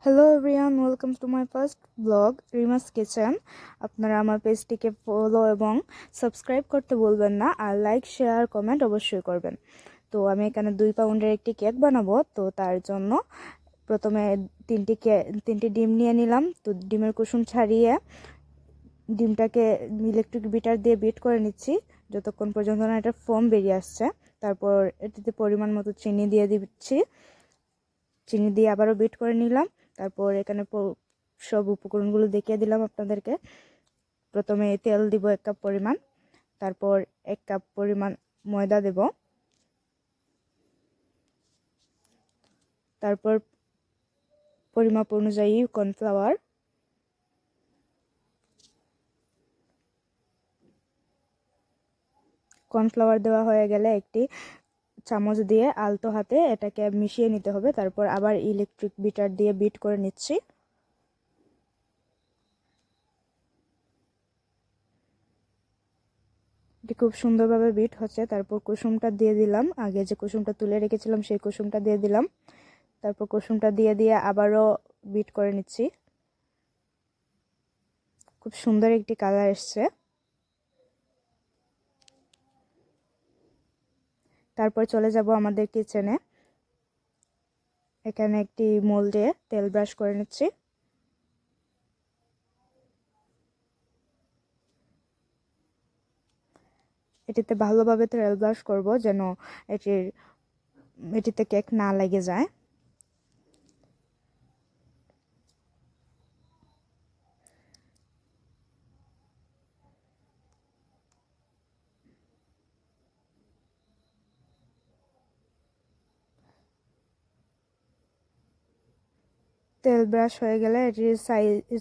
Hello everyone, welcome to my first blog রিমাস kitchen. আপনারা আমার পেজটিকে ফলো এবং সাবস্ক্রাইব করতে বলবেন না, আর লাইক শেয়ার কমেন্ট অবশ্যই করবেন। তো আমি এখানে 2 পাউন্ডের একটি কেক বানাবো। তো তার জন্য প্রথমে তিনটি ডিম নিয়ে নিলাম। তো ডিমের কুসুম ছাড়িয়ে ডিমটাকে ইলেকট্রিক বিটার দিয়ে বিট করে নিচ্ছি যতক্ষণ পর্যন্ত না এটা ফোম বেরিয়ে আসছে। তারপর এটিতে পরিমাণ মতো চিনি দিয়ে দিচ্ছি। চিনি দিয়ে আবারও বিট করে নিলাম। তারপর এখানে সব উপকরণগুলো দেখিয়ে দিলাম আপনাদেরকে। প্রথমে তেল দিব 1 কাপ পরিমাণ, তারপর 1 কাপ পরিমাণ ময়দা দেব, তারপর পরিমাপ অনুযায়ী কর্নফ্লাওয়ার, দেওয়া হয়ে গেলে একটি চামচ দিয়ে আলতো হাতে এটাকে মিশিয়ে নিতে হবে। তারপর আবার ইলেকট্রিক বিটার দিয়ে বিট করে নিচ্ছি। এটি খুব সুন্দরভাবে বিট হচ্ছে। তারপর কুসুমটা দিয়ে দিলাম, আগে যে কুসুমটা তুলে রেখেছিলাম সেই কুসুমটা দিয়ে দিলাম। তারপর কুসুমটা দিয়ে আবারও বিট করে নিচ্ছি। খুব সুন্দর একটি কালার এসছে। তারপর চলে যাব আমাদের কিচেনে। এখানে একটি মোল্ডে তেল ব্রাশ করে নিচ্ছি। এটিতে ভালোভাবে তেল ব্রাশ করব যেন এটিতে কেক না লেগে যায়। তেল ব্রাশ হয়ে গেলে এটির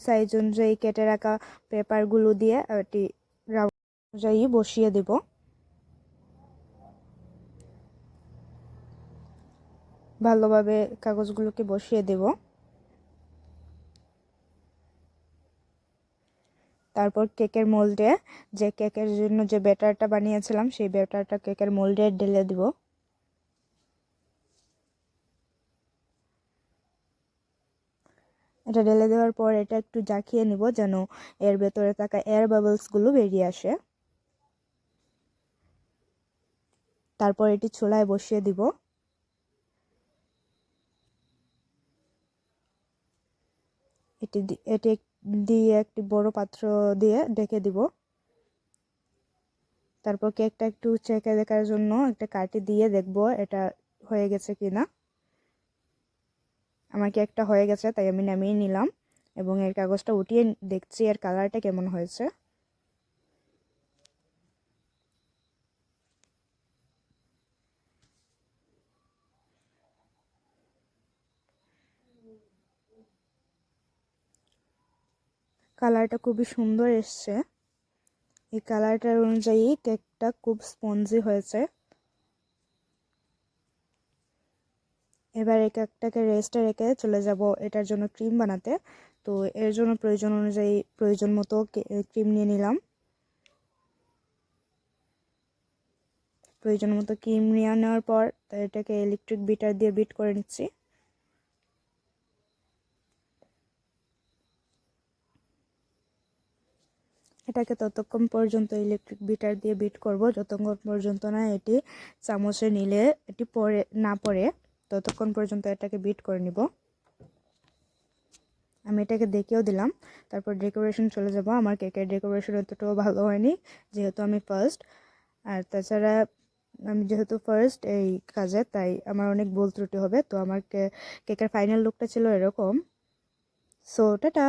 সাইজ অনুযায়ী কেটে রাখা পেপারগুলো দিয়ে এটি রাউন্ড অনুযায়ী বসিয়ে দেব। ভালোভাবে কাগজগুলোকে বসিয়ে দেব। তারপর কেকের মোল্ডে কেকের জন্য যে ব্যাটারটা বানিয়েছিলাম সেই ব্যাটারটা কেকের মোল্ডে ঢেলে দিব। এটা ঢেলে দেওয়ার পর এটা একটু জাকিয়ে নিব যেন এর ভেতরে থাকা এয়ার বাবলসগুলো বেরিয়ে আসে। তারপর এটি চুলায় বসিয়ে দিব। এটি দিয়ে একটি বড় পাত্র দিয়ে ঢেকে দিব। তারপর কেকটা একটু চেখে দেখার জন্য একটা কাঠি দিয়ে দেখব এটা হয়ে গেছে কিনা। আমার কেকটা হয়ে গেছে, তাই আমি নামিয়ে নিলাম এবং এর কাগজটা উঠিয়ে দেখছি এর কালারটা কেমন হয়েছে। কালারটা খুবই সুন্দর এসছে। এই কালারটার অনুযায়ী কেকটা খুব স্পঞ্জি হয়েছে। এবার এই কেকটাকে রেস্টে রেখে চলে যাব এটার জন্য ক্রিম বানাতে। তো এর জন্য প্রয়োজন মতো ক্রিম নিয়ে নিলাম। প্রয়োজন মতো ক্রিম নিয়ে নেওয়ার পর এটাকে ইলেকট্রিক বিটার দিয়ে বিট করে নিচ্ছি। এটাকে ততক্ষণ পর্যন্ত ইলেকট্রিক বিটার দিয়ে বিট করব যতক্ষণ পর্যন্ত না এটি চামচে নিলে এটি পড়ে ততক্ষণ পর্যন্ত এটাকে বিট করে নিব। আমি এটাকে দেখিয়েও দিলাম। তারপর ডেকোরেশন চলে যাব। আমার কেকের ডেকোরেশন এতটাও ভালো হয়নি যেহেতু আমি ফার্স্ট, আর তাছাড়া আমি যেহেতু ফার্স্ট এই কাজে, তাই আমার অনেক ভুল ত্রুটি হবে। তো আমার কেকের ফাইনাল লুকটা ছিল এরকম। So tata.